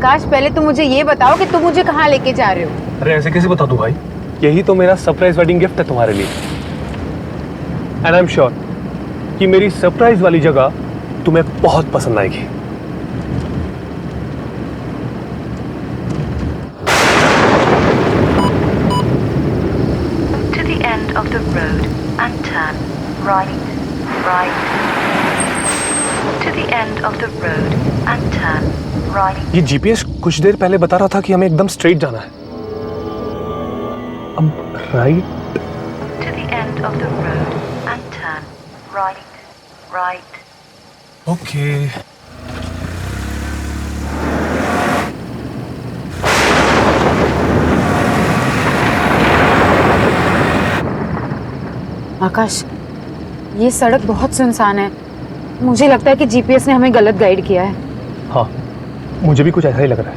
आकाश पहले तुम मुझे ये बताओ कि तुम मुझे कहाँ लेके जा रहे हो? अरे ऐसे कैसे बता दूं भाई, यही तो मेरा सरप्राइज वेडिंग गिफ्ट है तुम्हारे लिए। एंड आई एम श्योर कि मेरी सरप्राइज वाली जगह तुम्हें बहुत पसंद आएगी। To the end of the road and turn right. To the end of the road and turn right. ये जीपीएस कुछ देर पहले बता रहा था कि हमें एकदम स्ट्रेट जाना है। अब right. To the end of the road and turn right. Okay. Akash, ये सड़क बहुत सुनसान है। मुझे लगता है कि जीपीएस ने हमें गलत गाइड किया है। हाँ, मुझे भी कुछ ऐसा ही लग रहा है।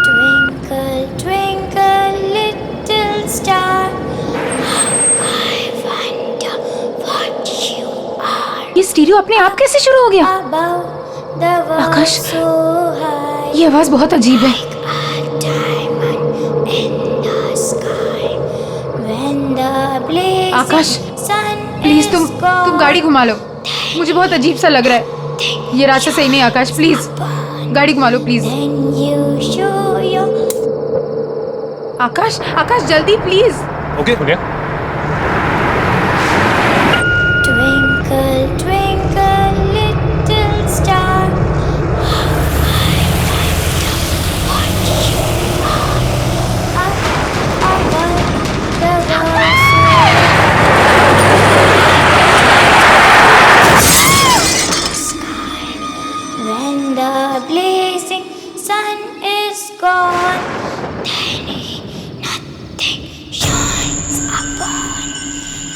Twinkle, twinkle, little star, I wonder what you are. ये स्टीरियो अपने आप कैसे शुरू हो गया? Above the world Akash, so high, ये आवाज बहुत अजीब है। like a diamond in the sky. When the blazing Akash, sun please is तुम gone, गाड़ी घुमा लो। मुझे बहुत अजीब सा लग रहा है। ये रास्ता सही नहीं है आकाश, प्लीज गाड़ी घुमा लो please. then you show your Akash, Akash जल्दी प्लीज। ओके, हो गया। twinkle, twinkle, little star. What you are. Above the world sky. When the blazing sun is gone, then nothing shines upon.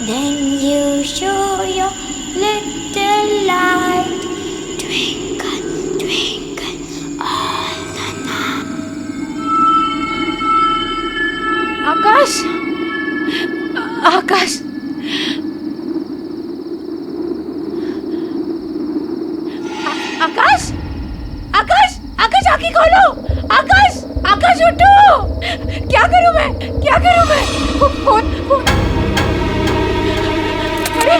Then you show your little light, twinkle, twinkle, all the night. आकाश, आकाश, आकाश, आकाश, आकाश आंखें खोलो। आकाश, आकाश उठो। क्या करूं मैं, क्या करूं मैं? Phone, phone. अरे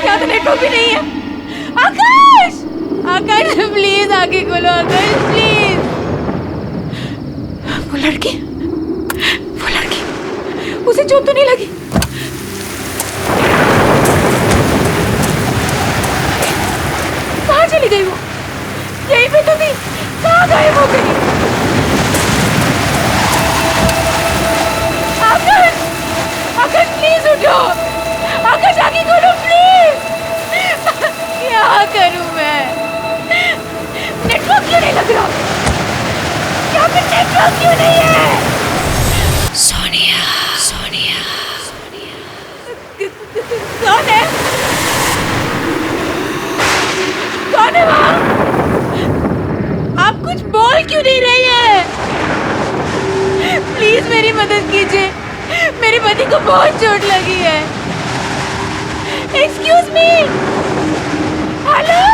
यहाँ तो नेटवर्क भी नहीं है। आकाश, आकाश प्लीज आंखें खोलो। आकाश प्लीज। वो लड़की, उसे चोट तो नहीं लगी? कहाँ चली गई वो? यहीं पे तो थी, कहाँ गायब हो गई? आकाश, आकाश प्लीज उठो। आकाश आगे खोलो प्लीज। क्या करूं मैं? नेटवर्क क्यों नहीं लग रहा? यहाँ पे नेटवर्क क्यों नहीं है? सोनिया, सोनिया, कौन है? कौन है वहाँ? आप कुछ बोल क्यों नहीं रही है? प्लीज मेरी मदद कीजिए, मेरे पति को बहुत चोट लगी है। Excuse me, hello.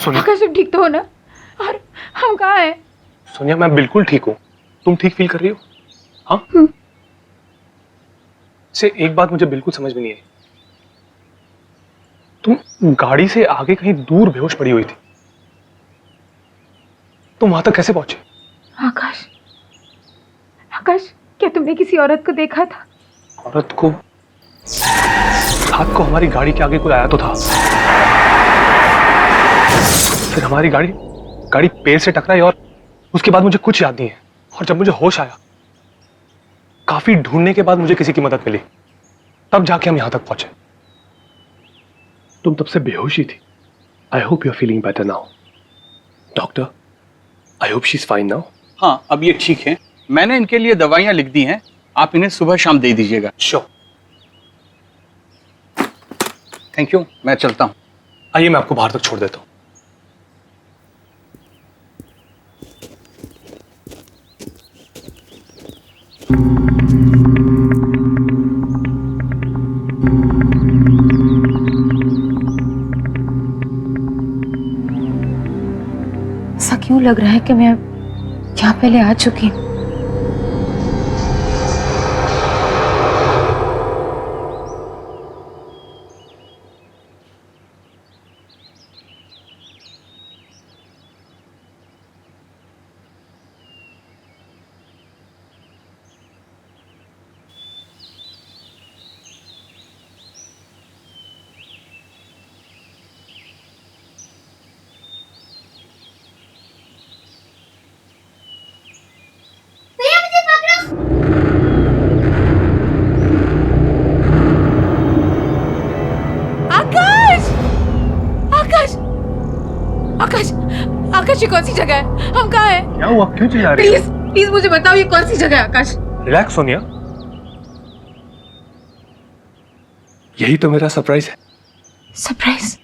Sonia, Akash तुम ठीक तो हो ना? और हम कहाँ हैं? सोनिया मैं बिल्कुल ठीक हूँ। तुम ठीक फील कर रही हो? हाँ? से एक बात मुझे बिल्कुल समझ में नहीं आई। तुम गाड़ी से आगे कहीं दूर बेहोश पड़ी हुई थी, तुम वहां तक कैसे पहुंचे? आकाश, आकाश, क्या तुमने किसी औरत को देखा था? औरत को? रात को हमारी गाड़ी के आगे कोई आया तो था, फिर हमारी गाड़ी पेड़ से टकराई और उसके बाद मुझे कुछ याद नहीं है। और जब मुझे होश आया, काफी ढूंढने के बाद मुझे किसी की मदद मिली, तब जाके हम यहां तक पहुंचे। तुम तब से बेहोश ही थी। I hope you are feeling better now. Doctor, I hope she is fine now. हाँ, अब ये ठीक है। मैंने इनके लिए दवाइयां लिख दी हैं, आप इन्हें सुबह शाम दे दीजिएगा। श्योर। थैंक यू, मैं चलता हूँ। आइए, मैं आपको बाहर तक छोड़ देता हूँ। ऐसा क्यों लग रहा है कि मैं यहाँ पहले आ चुकी हूँ? आकाश, आकाश, आकाश, आकाश, ये कौन सी जगह है? हम कहाँ हैं? क्या हुआ? क्यों चिल्ला रही है? प्लीज, प्लीज मुझे बताओ, ये कौन सी जगह है? आकाश, रिलैक्स सोनिया, यही तो मेरा सरप्राइज है। सरप्राइज?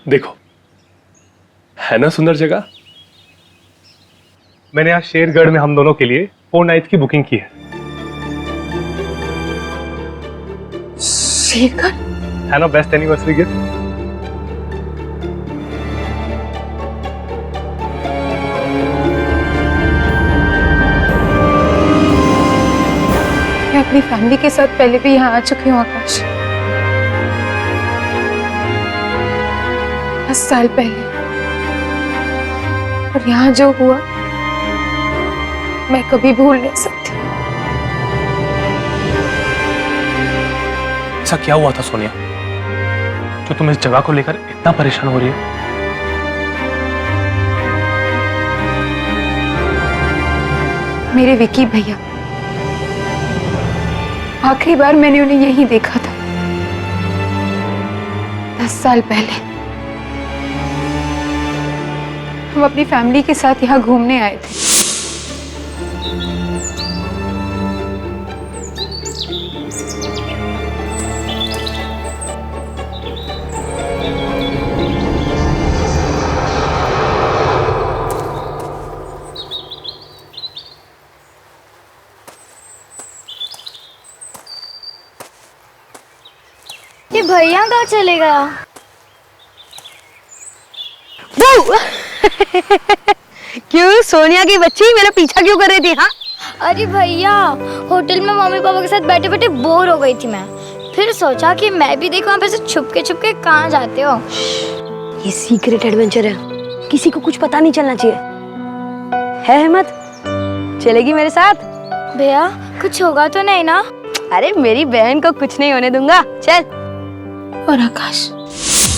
देखो, है ना सुंदर जगह। मैंने आज शेरगढ़ में हम दोनों के लिए 4 नाइट्स की बुकिंग की है। शेरगढ़? है ना बेस्ट एनिवर्सरी गिफ्ट? मैं अपनी फैमिली के साथ पहले भी यहाँ आ चुकी हूँ आकाश, 10 साल पहले। और यहाँ जो हुआ मैं कभी भूल नहीं सकती। ऐसा क्या हुआ था सोनिया, जो तुम इस जगह को लेकर इतना परेशान हो रही है? मेरे विकी भैया, आखिरी बार मैंने उन्हें यही देखा था 10 साल पहले। हम अपनी फैमिली के साथ यहाँ घूमने आए थे। ये भैया कहाँ चले गया? क्यों सोनिया की बच्ची मेरा पीछा क्यों कर रही थी? हाँ, अरे भैया, होटल में मम्मी पापा के साथ बैठे बैठे बोर हो गई थी मैं। फिर सोचा कि मैं भी देखूं आप ऐसे छुप के कहाँ जाते हो। ये सीक्रेट एडवेंचर है, किसी को कुछ पता नहीं चलना चाहिए। है हिम्मत? चलेगी मेरे साथ? भैया, कुछ होगा तो नहीं ना? अरे मेरी बहन को कुछ नहीं होने दूंगा, चल। और आकाश,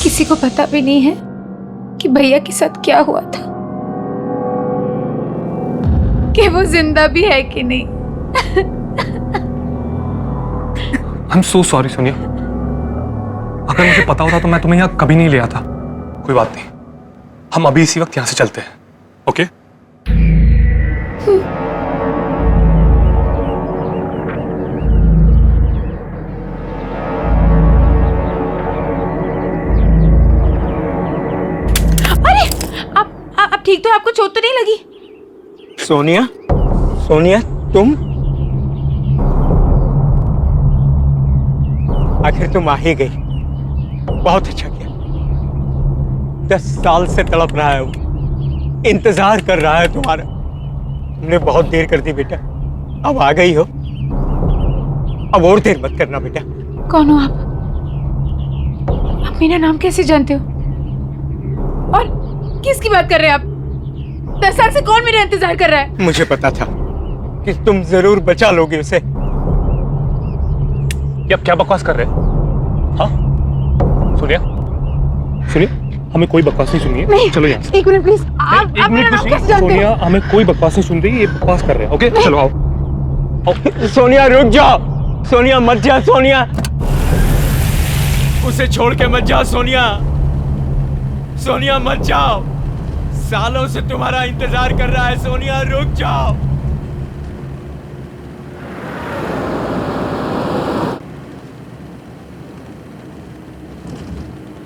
किसी को पता भी नहीं है कि भैया के साथ क्या हुआ था, कि वो जिंदा भी है कि नहीं। I am so sorry Sonia, अगर मुझे पता होता तो मैं तुम्हें यहाँ कभी नहीं ले आता। कोई बात नहीं, हम अभी इसी वक्त यहाँ से चलते हैं। ओके? आप ठीक तो? आपको चोट तो नहीं लगी? सोनिया, सोनिया, तुम आखिर तुम आ ही गई। बहुत अच्छा किया। 10 साल से तड़प रहा है वो, इंतजार कर रहा है तुम्हारा। तुमने बहुत देर कर दी बेटा, अब आ गई हो। अब और देर मत करना बेटा। कौन हो आप? आप मेरा नाम कैसे जानते हो? और किसकी बात कर रहे हैं आप? 10 साल से कौन मेरा इंतजार कर रहा है? मुझे पता था कि तुम जरूर बचा लोगे उसे। ये आप क्या बकवास कर रहे हैं? हाँ सोनिया, सुनिए, हमें कोई बकवास नहीं सुनिए। नहीं, चलो यहाँ से। एक मिनट प्लीज। आप एक मेरा मिनट नाम कुछ कैसे नहीं। जानते सोनिया, हैं? हमें कोई बकवास नहीं सुन रही, ये बकवास कर रहे हैं। ओके चलो आओ। सोनिया रुक जाओ, सोनिया मत जा, सोनिया उसे छोड़ के मत जाओ, सोनिया, सोनिया मत जाओ, सालों से तुम्हारा इंतजार कर रहा है, सोनिया रुक जाओ।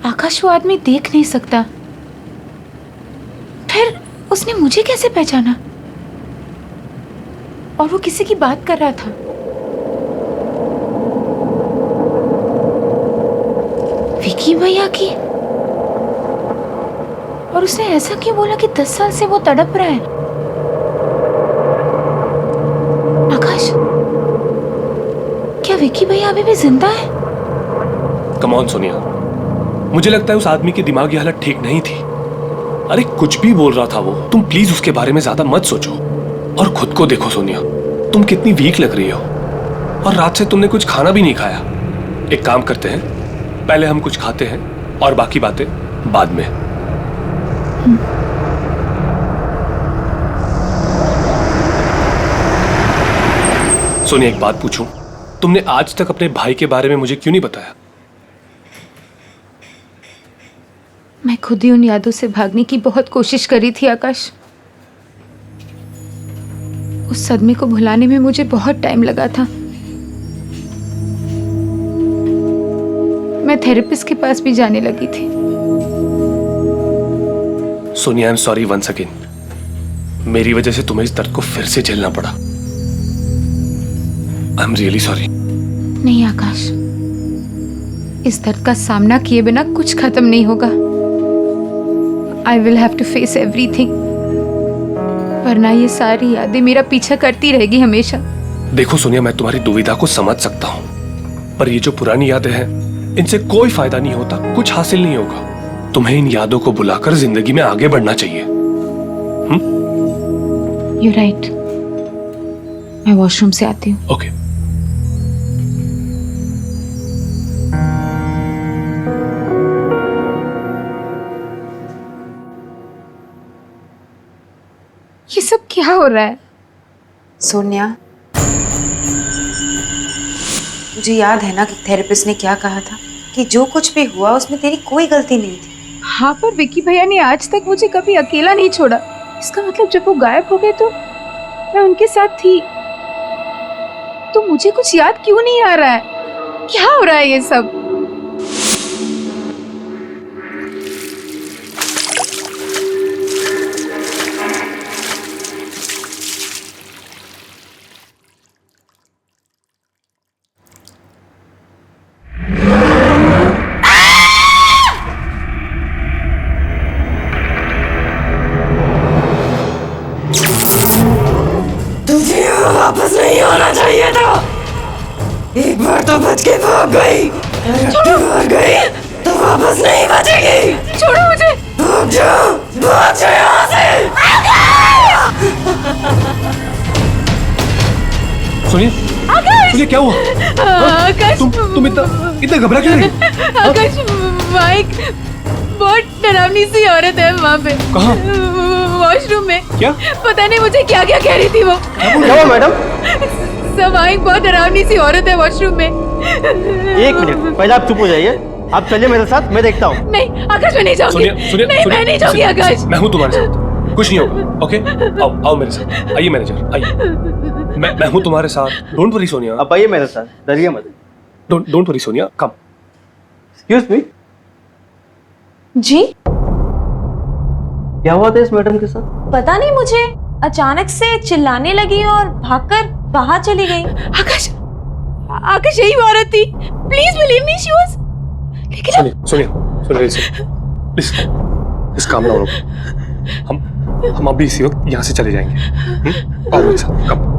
आकाश वो आदमी देख नहीं सकता, फिर उसने मुझे कैसे पहचाना? और वो किसी की बात कर रहा था। विकी भैया की। और उसने ऐसा क्यों बोला कि 10 साल से वो तड़प रहा है? आकाश, क्या विकी भैया अभी भी जिंदा है? कम ऑन सोनिया, मुझे लगता है उस आदमी की दिमागी हालत ठीक नहीं थी। अरे कुछ भी बोल रहा था वो, तुम प्लीज उसके बारे में ज्यादा मत सोचो और खुद को देखो सोनिया, तुम कितनी वीक लग रही हो और रात से तुमने कुछ खाना भी नहीं खाया। एक काम करते हैं, पहले हम कुछ खाते हैं और बाकी बातें बाद में। सोनिया एक बात पूछूं, तुमने आज तक अपने भाई के बारे में मुझे क्यों नहीं बताया? मैं खुद ही उन यादों से भागने की बहुत कोशिश करी थी आकाश। उस सदमे को भुलाने में मुझे बहुत टाइम लगा था। मैं थेरेपिस्ट के पास भी जाने लगी थी। Sonia I am sorry once again, मेरी वजह से तुम्हें इस दर्द को फिर से झेलना पड़ा। I am really sorry. नहीं आकाश, इस दर्द का सामना किए बिना कुछ खत्म नहीं होगा। I will have to face everything, वरना ये सारी यादें मेरा पीछा करती रहेगी हमेशा। देखो सोनिया, मैं तुम्हारी दुविधा को समझ सकता हूँ, पर ये जो पुरानी यादें हैं, इनसे कोई फायदा नहीं होता, कुछ हासिल नहीं होगा। तुम्हें इन यादों को बुलाकर जिंदगी में आगे बढ़ना चाहिए। You're right. मैं वॉशरूम से आती हूँ। ओके। ये सब क्या हो रहा है? सोनिया, मुझे याद है ना कि थेरेपिस्ट ने क्या कहा था कि जो कुछ भी हुआ उसमें तेरी कोई गलती नहीं थी। हाँ, पर विकी भैया ने आज तक मुझे कभी अकेला नहीं छोड़ा। इसका मतलब जब वो गायब हो गए तो मैं उनके साथ थी। तो मुझे कुछ याद क्यों नहीं आ रहा है? क्या हो रहा है ये सब? वापस नहीं आना चाहिए था। एक बार तो बच के भाग गई, भाग गई तो वापस नहीं बचेगी। छोड़ो मुझे। भाग जाओ यहाँ से। सोनिया, सोनिया क्या हुआ? आकाश, तुम इतना घबरा क्यों रही? आकाश, माइक, बहुत डरावनी सी औरत है वहाँ पे। कहाँ? वॉशरूम में। क्या? पता नहीं मुझे क्या क्या कह रही थी वो। क्या हुआ मैडम? सब माइक, बहुत डरावनी सी औरत है वॉशरूम में। एक मिनट, पहले आप चुप हो जाइए। आप चलिए मेरे साथ, मैं देखता हूँ। नहीं आकाश, मैं नहीं जाऊंगी। नहीं, मैं नहीं जाऊंगी आकाश। मैं हूँ तुम्हारे साथ, कुछ नहीं होगा। ओके, आओ मेरे साथ। आइए मैनेजर, आइए। मैं हूँ तुम्हारे साथ। Don't worry Sonia. आप आइए मेरे साथ, डरिए मत। Don't worry Sonia, come. Excuse me. जी? क्या हुआ था इस मैडम के साथ? पता नहीं, मुझे अचानक से चिल्लाने लगी और भागकर बाहर चली गई। आकाश, आकाश यही वो औरत थी। Please believe me, she was. लेकिन सोनिया, इस काम ना हो। हम अभी इसी वक्त यहाँ से चले जाएंगे। आओ मेरे साथ, कम।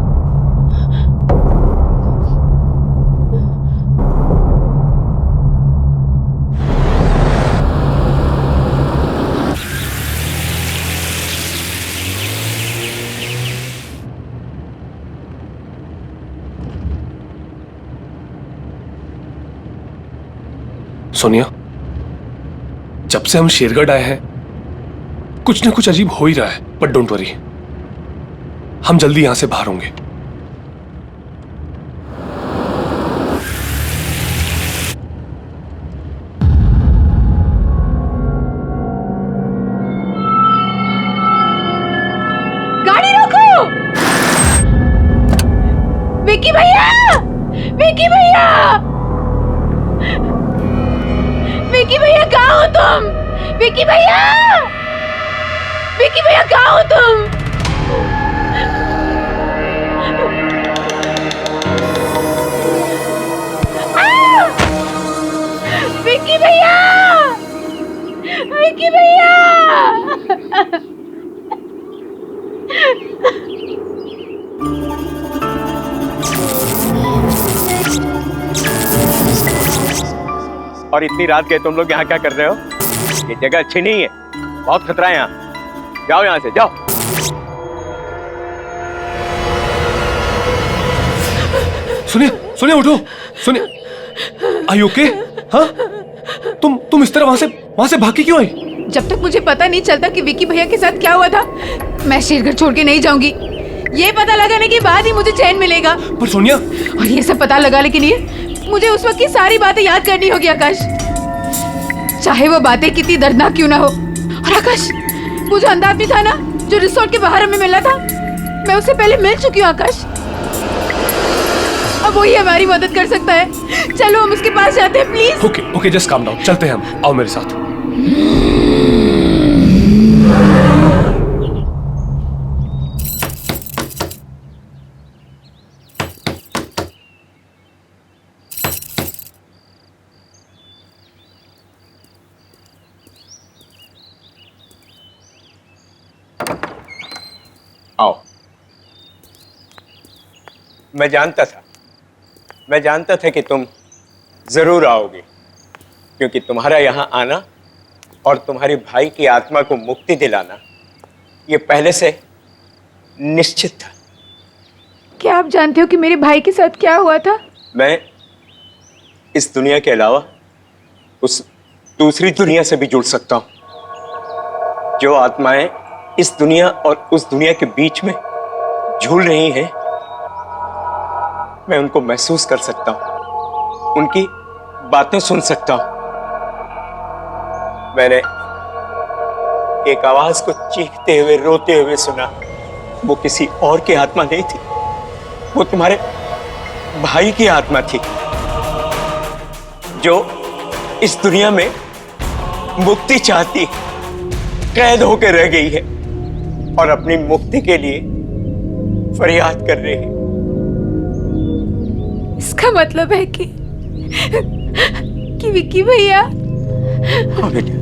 सोनिया, जब से हम शेरगढ़ आए हैं कुछ ना कुछ अजीब हो ही रहा है, बट डोंट वरी, हम जल्दी यहां से बाहर होंगे। गाड़ी रोको! विक्की भैया! विक्की भैया! विक्की भैया कहाँ हो तुम? विक्की भैया! विक्की भैया कहाँ हो तुम? विक्की भैया! विक्की भैया! और इतनी रात के तुम लोग यहाँ क्या कर रहे हो? ये जगह अच्छी नहीं है, बहुत खतरा है यहाँ। जाओ यहाँ से, जाओ। सुनिए, सुनिए, उठो, सुनिए। Are you okay? हाँ? तुम इस तरह वहां से भाग के क्यों आई? जब तक मुझे पता नहीं चलता कि विक्की भैया के साथ क्या हुआ था, मैं शेरगढ़ छोड़ के नहीं जाऊंगी। ये पता लगाने के बाद ही मुझे चैन मिलेगा। पर सोनिया, और ये सब पता लगाने के लिए मुझे उस वक्त की सारी बातें याद करनी होगी आकाश, चाहे वो बातें कितनी दर्दनाक क्यों ना हो। और आकाश, वो जो अंधा आदमी था ना, जो रिसोर्ट के बाहर हमें मिला था, मैं उससे पहले मिल चुकी हूँ आकाश। अब वही हमारी मदद कर सकता है। चलो हम उसके पास जाते हैं, please. Okay okay, just calm down, चलते हैं हम। आओ मेरे साथ। आओ। मैं जानता था कि तुम जरूर आओगे, क्योंकि तुम्हारा यहाँ आना और तुम्हारे भाई की आत्मा को मुक्ति दिलाना ये पहले से निश्चित था। क्या आप जानते हो कि मेरे भाई के साथ क्या हुआ था? मैं इस दुनिया के अलावा उस दूसरी दुनिया से भी जुड़ सकता हूं। जो आत्माएं इस दुनिया और उस दुनिया के बीच में झूल रही हैं, मैं उनको महसूस कर सकता हूं, उनकी बातें सुन सकता हूं। मैंने एक आवाज को चीखते हुए, रोते हुए सुना। वो किसी और की आत्मा नहीं थी, वो तुम्हारे भाई की आत्मा थी, जो इस दुनिया में मुक्ति चाहती, कैद होकर रह गई है और अपनी मुक्ति के लिए फरियाद कर रही है। इसका मतलब है कि विक्की भैया। हाँ बेटा,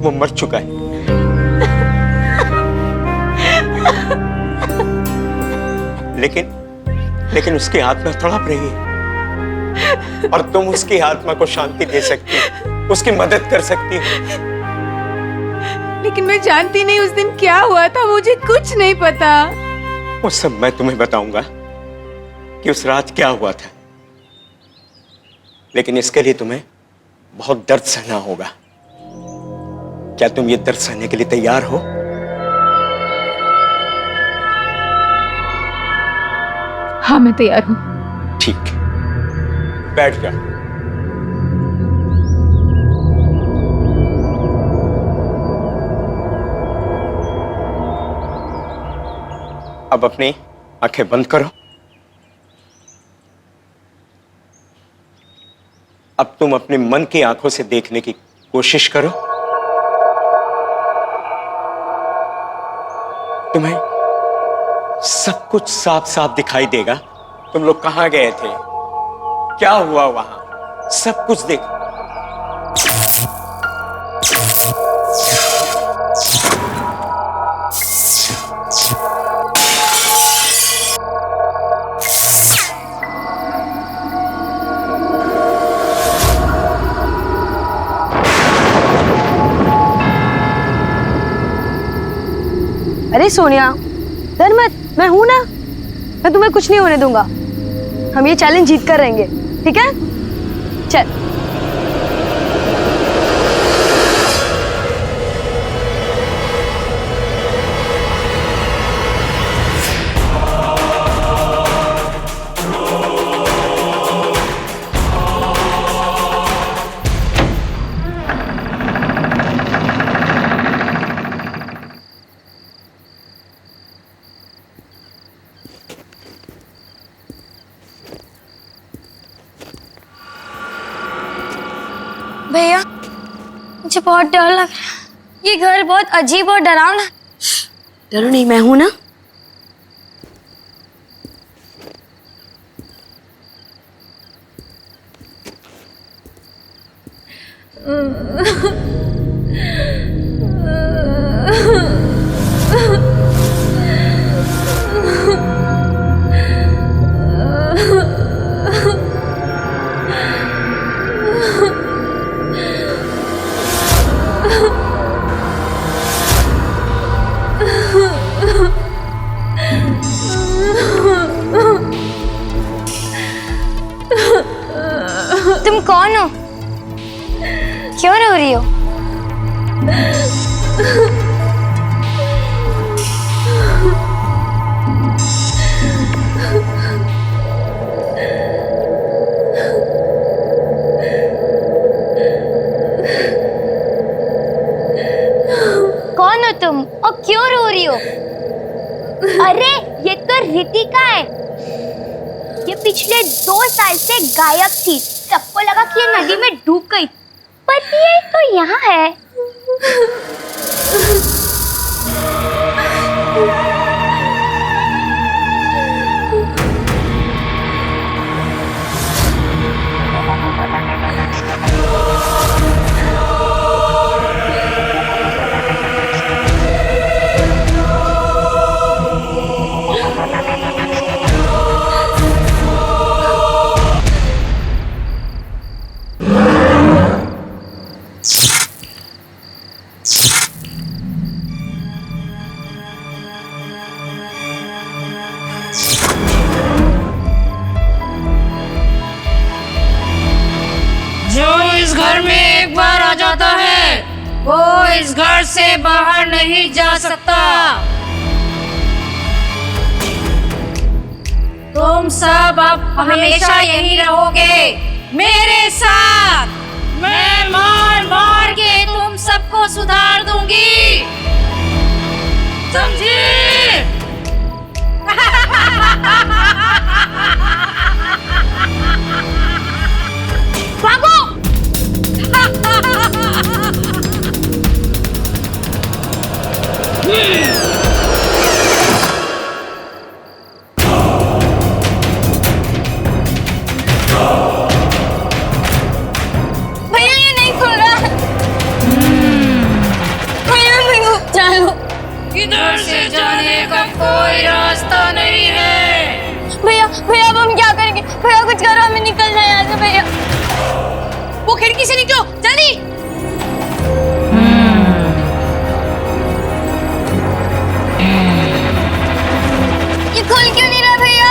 वो मर चुका है। लेकिन उसकी आत्मा तड़प रही है और तुम उसकी आत्मा को शांति दे सकती हो, उसकी मदद कर सकती हो। लेकिन मैं जानती नहीं उस दिन क्या हुआ था, मुझे कुछ नहीं पता। वो सब मैं तुम्हें बताऊंगा कि उस रात क्या हुआ था, लेकिन इसके लिए तुम्हें बहुत दर्द सहना होगा। क्या तुम ये दर्द सहने के लिए तैयार हो? हाँ, मैं तैयार हूँ। ठीक, बैठ जाओ। अब अपनी आंखें बंद करो। अब तुम अपने मन की आंखों से देखने की कोशिश करो। तुम्हें सब कुछ साफ साफ दिखाई देगा। तुम लोग कहां गए थे, क्या हुआ वहां, सब कुछ देखो। अरे सोनिया, डर मत, मैं हूं ना, मैं तुम्हें कुछ नहीं होने दूंगा। हम ये चैलेंज जीत कर रहेंगे, ठीक है? चल। भैया मुझे बहुत डर लग रहा है। ये घर बहुत अजीब और डरावना। डरो नहीं, मैं हूं ना। तुम कौन हो? क्यों रो रही हो? कौन हो तुम और क्यों रो रही हो? अरे ये तो रितिका है। ये पिछले 2 साल से गायब थी। सबको लगा कि ये नदी में डूब गई, पर ये तो यहाँ है। इस घर में एक बार आ जाता है वो इस घर से बाहर नहीं जा सकता। तुम सब अब हमेशा यही रहोगे मेरे साथ। मैं मार मार के तुम सबको सुधार दूंगी, समझे? भागो! भैया ये नहीं खुल रहा। भैया चलो। इधर से जाने का कोई रास्ता नहीं है। भैया भैया अब हम क्या करेंगे? भैया कुछ करो, हमें निकलना है यहाँ से। भैया वो खिड़की से निकलो जल्दी। ये खुल क्यों नहीं रहा भैया?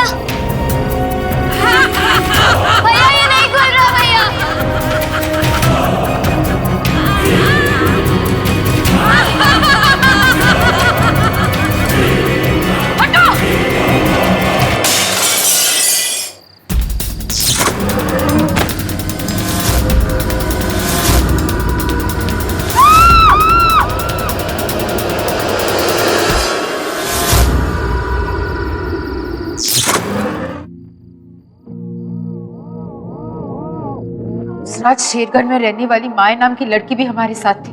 भैया ये नहीं खुल रहा भैया। हटो! रात शेरगढ़ में रहने वाली माया नाम की लड़की भी हमारे साथ थी।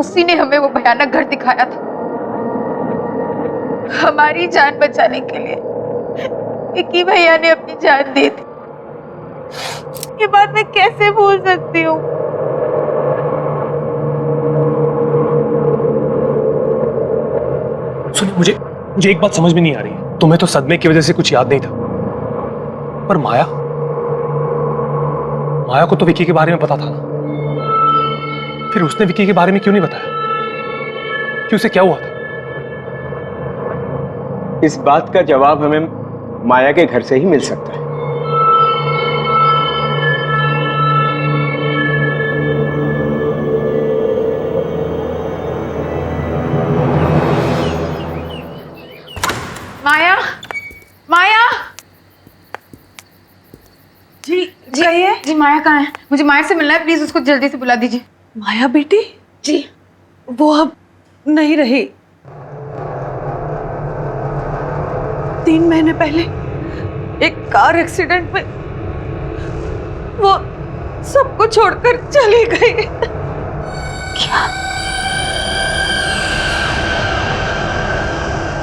उसी ने हमें वो भयानक घर दिखाया था। हमारी जान बचाने के लिए विक्की भैया ने अपनी जान दी थी। ये बात मैं कैसे भूल सकती हूँ? सुनिए, मुझे एक बात समझ में नहीं आ रही है। तुम्हें तो सदमे की वजह से कुछ याद नहीं था, पर माया को तो विक्की के बारे में पता था ना। फिर उसने विक्की के बारे में क्यों नहीं बताया कि उसे क्या हुआ था? इस बात का जवाब हमें माया के घर से ही मिल सकता है। माया, माया जी कहिए। जी माया कहाँ है? मुझे माया से मिलना है, प्लीज उसको जल्दी से बुला दीजिए। माया बेटी? जी वो अब नहीं रही। 3 महीने पहले एक कार एक्सीडेंट में वो सबको छोड़कर चली गई। क्या?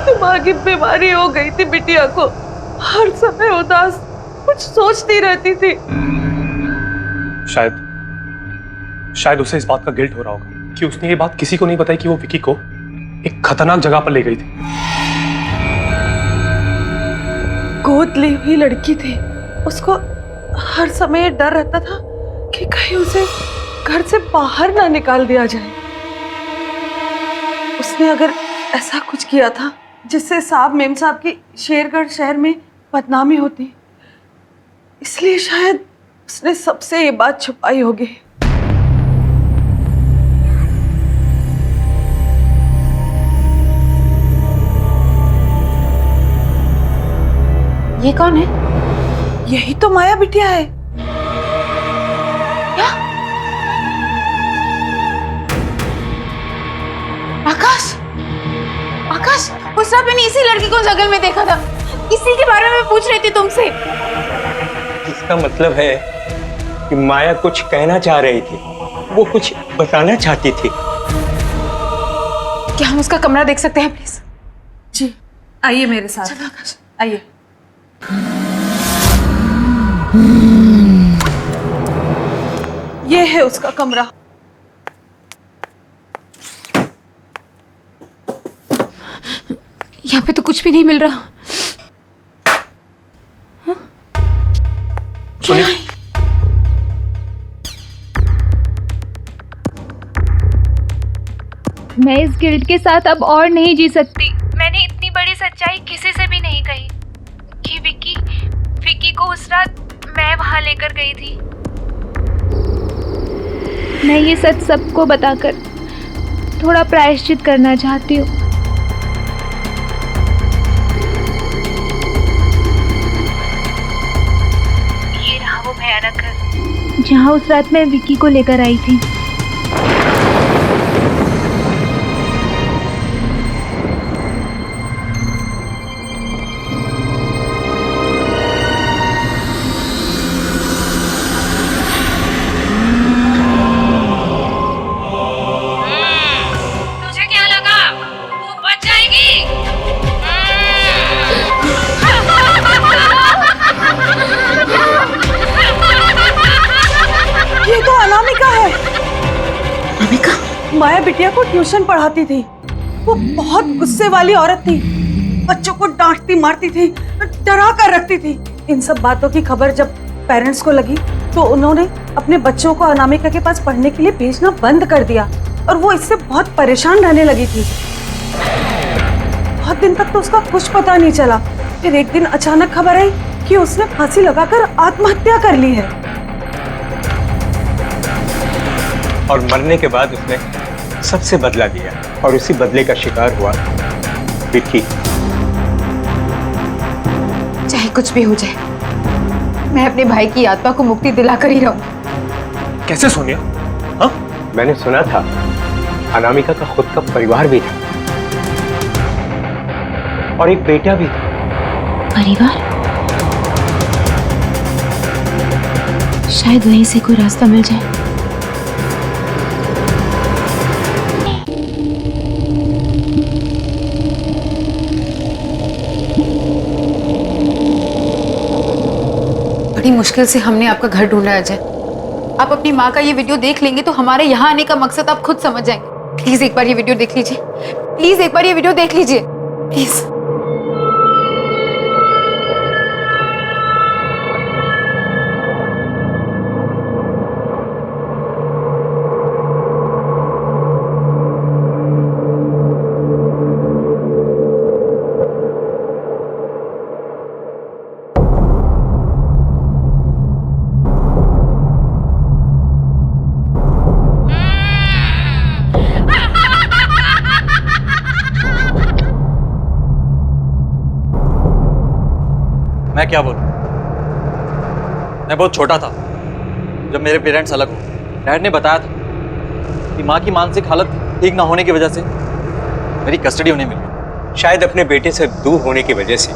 दिमागी बीमारी हो गई थी बिटिया को, हर समय उदास, कुछ सोचती रहती थी। शायद उसे इस बात का गिल्ट हो रहा होगा कि उसने ये बात किसी को नहीं बताई कि वो विकी को एक खतरनाक जगह पर ले गई थी। गोद ली हुई लड़की थी, उसको हर समय डर रहता था कि कहीं उसे घर से बाहर ना निकाल दिया जाए। उसने अगर ऐसा कुछ किया था जिससे साहब मेम साहब की शेरगढ़ शहर में बदनामी होती, इसलिए शायद उसने सबसे ये बात छुपाई होगी। ये कौन है? यही तो माया बिटिया है। क्या? आकाश, आकाश, उस रात मैंने इसी लड़की को जंगल में देखा था, इसी के बारे में पूछ रही थी तुमसे। इसका मतलब है कि माया कुछ कहना चाह रही थी, वो कुछ बताना चाहती थी। क्या हम उसका कमरा देख सकते हैं प्लीज? जी आइए मेरे साथ। चलो आकाश। आइए। ये है उसका कमरा। यहाँ पे तो कुछ भी नहीं मिल रहा। सुनिए, मैं इस गिल्ट के साथ अब और नहीं जी सकती। मैंने इतनी बड़ी सच्चाई किसी से भी नहीं कही कि विकी को उस रात मैं वहां लेकर गई थी। मैं ये सच सबको बताकर थोड़ा प्रायश्चित करना चाहती हूँ। ये रहा वो भयानक घर जहाँ उस रात मैं विकी को लेकर आई थी। ये तो अनामिका है। अनामिका? माया बिटिया को ट्यूशन पढ़ाती थी। वो बहुत गुस्से वाली औरत थी, बच्चों को डांटती मारती थी, डरा कर रखती थी। इन सब बातों की खबर जब पेरेंट्स को लगी तो उन्होंने अपने बच्चों को अनामिका के पास पढ़ने के लिए भेजना बंद कर दिया और वो इससे बहुत परेशान रहने लगी थी। बहुत दिन तक तो उसका कुछ पता नहीं चला। फिर एक दिन अचानक खबर आई कि उसने फांसी लगाकर आत्महत्या कर ली है। और मरने के बाद उसने सबसे बदला लिया और उसी बदले का शिकार हुआ विक्की। चाहे कुछ भी हो जाए, मैं अपने भाई की आत्मा को मुक्ति दिलाकर ही रहूं। कैसे सोनिया? हाँ, मैंने सुना था अनामिका का खुद का परिवार भी था और एक बेटा भी था। परिवार? शायद वहीं से कोई रास्ता मिल जाए। बड़ी मुश्किल से हमने आपका घर ढूंढा है अजय। आप अपनी माँ का ये वीडियो देख लेंगे तो हमारे यहाँ आने का मकसद आप खुद समझ जाएंगे। प्लीज एक बार ये वीडियो देख लीजिए, प्लीज एक बार ये वीडियो देख लीजिए, प्लीज। मैं क्या बोलूं? मैं बहुत छोटा था जब मेरे पेरेंट्स अलग हुए। डैड ने बताया था कि माँ की मानसिक हालत ठीक ना होने की वजह से मेरी कस्टडी उन्हें मिली। शायद अपने बेटे से दूर होने की वजह से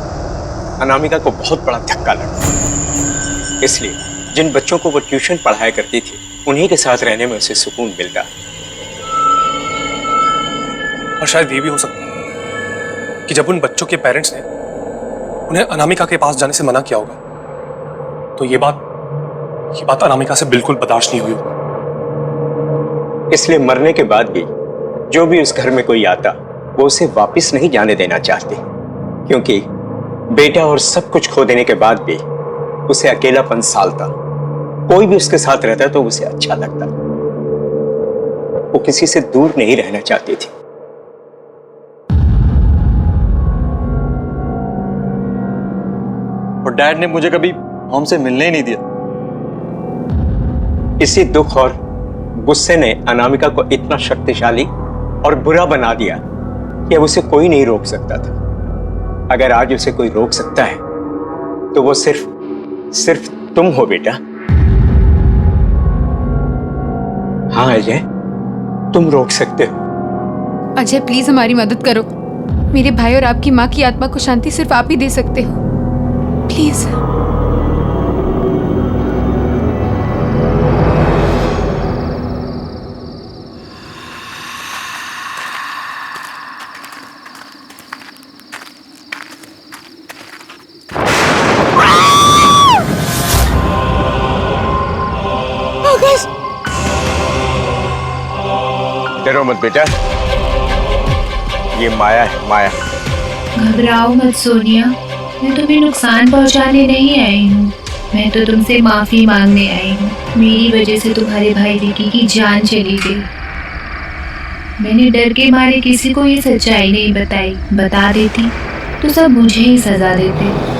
अनामिका को बहुत बड़ा धक्का लगा। इसलिए जिन बच्चों को वो ट्यूशन पढ़ाया करती थी उन्हीं के साथ रहने में उसे सुकून मिलता। और शायद ये भी हो सकता है कि जब उन बच्चों के पेरेंट्स ने उन्हें अनामिका के पास जाने से मना किया होगा तो ये बात अनामिका से बिल्कुल बर्दाश्त नहीं हुई होगी। इसलिए मरने के बाद भी जो भी उस घर में कोई आता वो उसे वापस नहीं जाने देना चाहती, क्योंकि बेटा और सब कुछ खो देने के बाद भी उसे अकेलापन सालता। कोई भी उसके साथ रहता तो उसे अच्छा लगता। वो किसी से दूर नहीं रहना चाहती थी। और डैड ने मुझे कभी हमसे मिलने ही नहीं दिया। इसी दुख और गुस्से ने अनामिका को इतना शक्तिशाली और बुरा बना दिया कि अब उसे कोई नहीं रोक सकता था। अगर आज उसे कोई रोक सकता है तो वो सिर्फ तुम हो बेटा। हाँ अजय, तुम रोक सकते हो। अजय प्लीज हमारी मदद करो। मेरे भाई और आपकी माँ की आत्मा को शांति सिर्फ आप ही दे सकते हो, प्लीज। डरो मत बेटा, ये माया है, माया। घबराओ मत सोनिया, मैं तुम्हें नुकसान पहुंचाने नहीं आई हूँ। मैं तो तुमसे माफी मांगने आई हूँ। मेरी वजह से तुम्हारे भाई विकी की जान चली गई। मैंने डर के मारे किसी को ये सच्चाई नहीं बताई। बता देती तो सब मुझे ही सजा देते।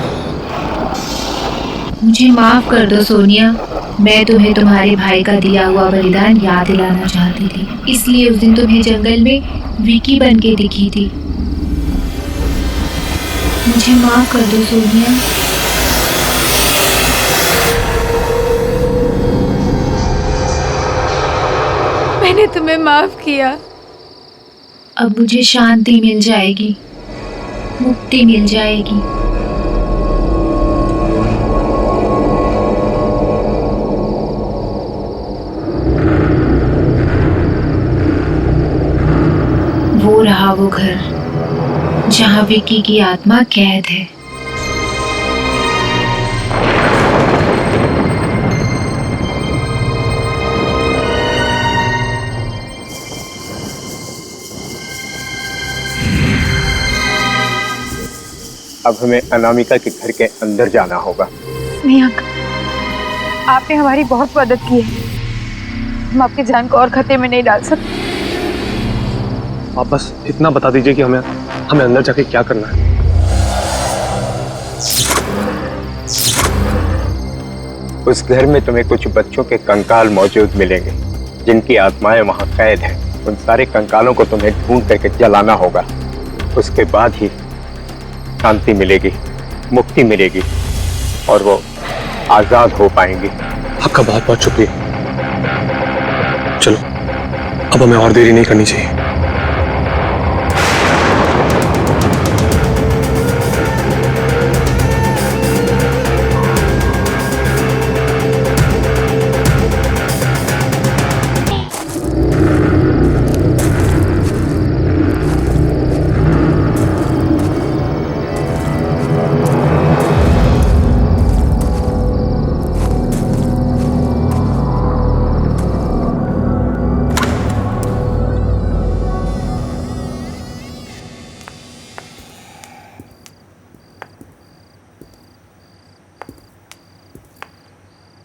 मुझे माफ कर दो सोनिया। मैं तुम्हें तुम्हारे भाई का दिया हुआ बलिदान याद दिलाना चाहती थी, इसलिए उस दिन तुम्हें जंगल में विकी बन के दिखी थी। मुझे माफ कर दो सोनिया। मैंने तुम्हें माफ किया। अब मुझे शांति मिल जाएगी, मुक्ति मिल जाएगी। वो रहा वो घर जहाँ विकी की आत्मा कैद है। अब हमें अनामिका के घर के अंदर जाना होगा। नहीं अंकल, आपने हमारी बहुत मदद की है। हम आपकी जान को और खतरे में नहीं डाल सकते। आप बस इतना बता दीजिए कि हमें अंदर जाके क्या करना है। उस घर में तुम्हें कुछ बच्चों के कंकाल मौजूद मिलेंगे जिनकी आत्माएं वहां कैद हैं। उन सारे कंकालों को तुम्हें ढूंढ करके जलाना होगा। उसके बाद ही शांति मिलेगी, मुक्ति मिलेगी और वो आजाद हो पाएंगी। आपका बहुत बहुत शुक्रिया। चलो अब हमें और देरी नहीं करनी चाहिए।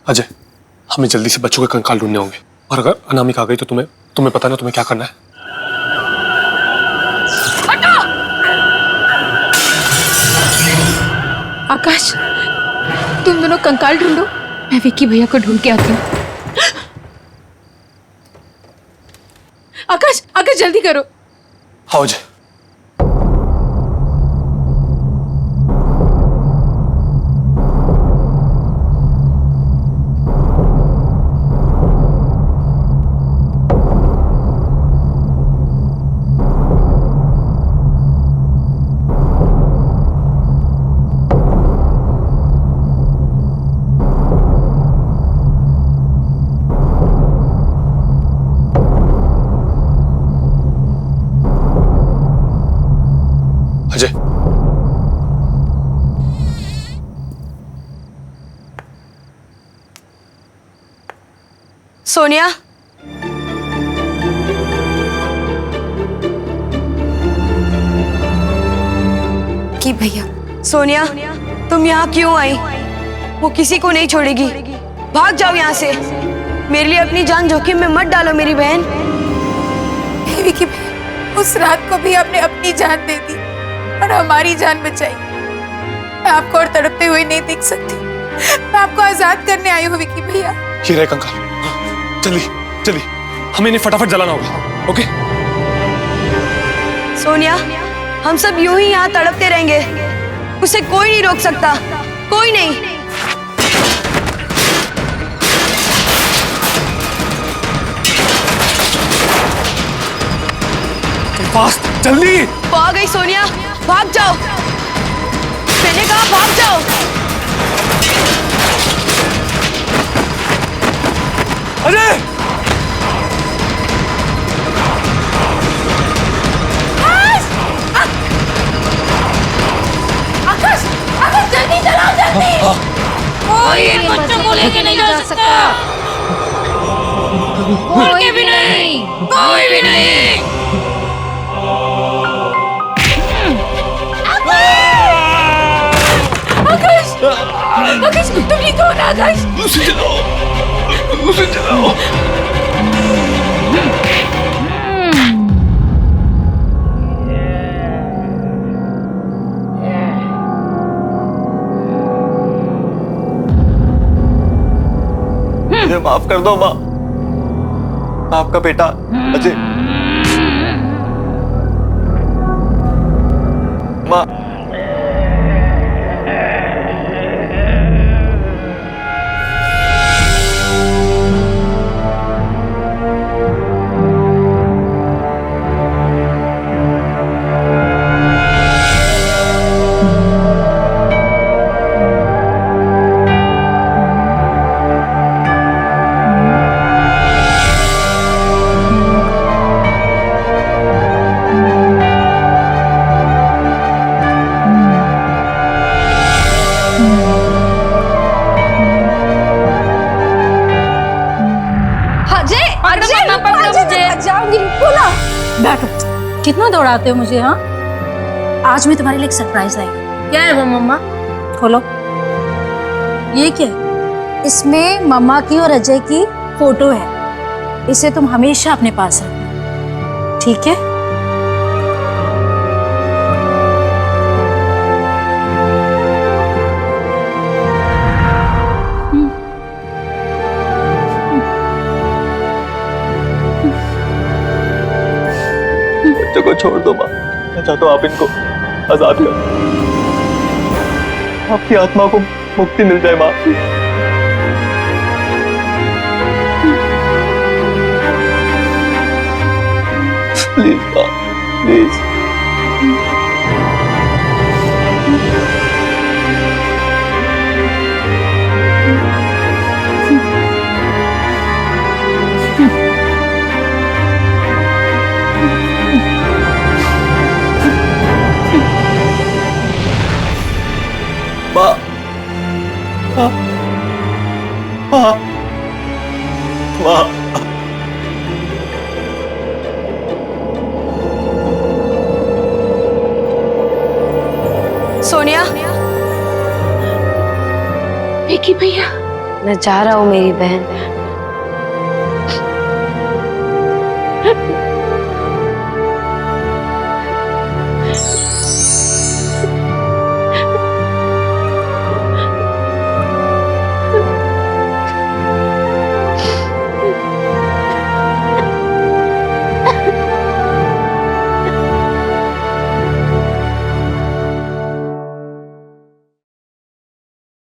अजय, हमें जल्दी से बच्चों के कंकाल ढूंढने होंगे और अगर अनामिका आ गई तो तुम्हें पता ना तुम्हें क्या करना है। आकाश, तुम दोनों कंकाल ढूंढो, मैं विक्की भैया को ढूंढ के आती हूँ। आकाश, आकाश जल्दी करो। हाँ अजय। सोनिया, की भैया। सोनिया, तुम यहाँ क्यों आई? वो किसी को नहीं छोड़ेगी। भाग जाओ यहाँ से। मेरे लिए अपनी जान जोखिम में मत डालो मेरी बहन। विकी भैया, उस रात को भी आपने अपनी जान दे दी और हमारी जान बचाई। मैं आपको और तड़पते हुए नहीं देख सकती। मैं आपको आजाद करने आई हूँ विकी भैया। ये रहे कंकाल। चलिए चलिए, हमें इन्हें फटाफट जलाना होगा। ओके सोनिया, हम सब यूं ही यहाँ तड़पते रहेंगे। उसे कोई नहीं रोक सकता, कोई नहीं। फास्ट, जल्दी। वो आ गई सोनिया, भाग जाओ। मैंने कहा भाग जाओ। अजय, जल्दी चलाओ, जल्दी। कोई बच्चों को लेके नहीं जा सकता। कोई भी नहीं, कोई भी नहीं। आकाश, आकाश, तुम ठीक हो ना? आकाश, उसे जलाओ, उसे जलाओ। मुझे माफ कर दो माँ। आपका बेटा अजय। माँ, बैठो। कितना दौड़ाते हो मुझे? हाँ, आज मैं तुम्हारे लिए एक सरप्राइज लाई। क्या है वो मम्मा? खोलो। ये क्या है? इसमें मम्मा की और अजय की फोटो है। इसे तुम हमेशा अपने पास रखना, ठीक है? बच्चों को छोड़ दो माँ। मैं चाहता हूँ आप इनको आजाद करो। आपकी आत्मा को मुक्ति मिल जाए माँ। प्लीज माँ, प्लीज। माँ, माँ, माँ, माँ। सोनिया, विकी भैया, मैं जा रहा हूँ मेरी बहन।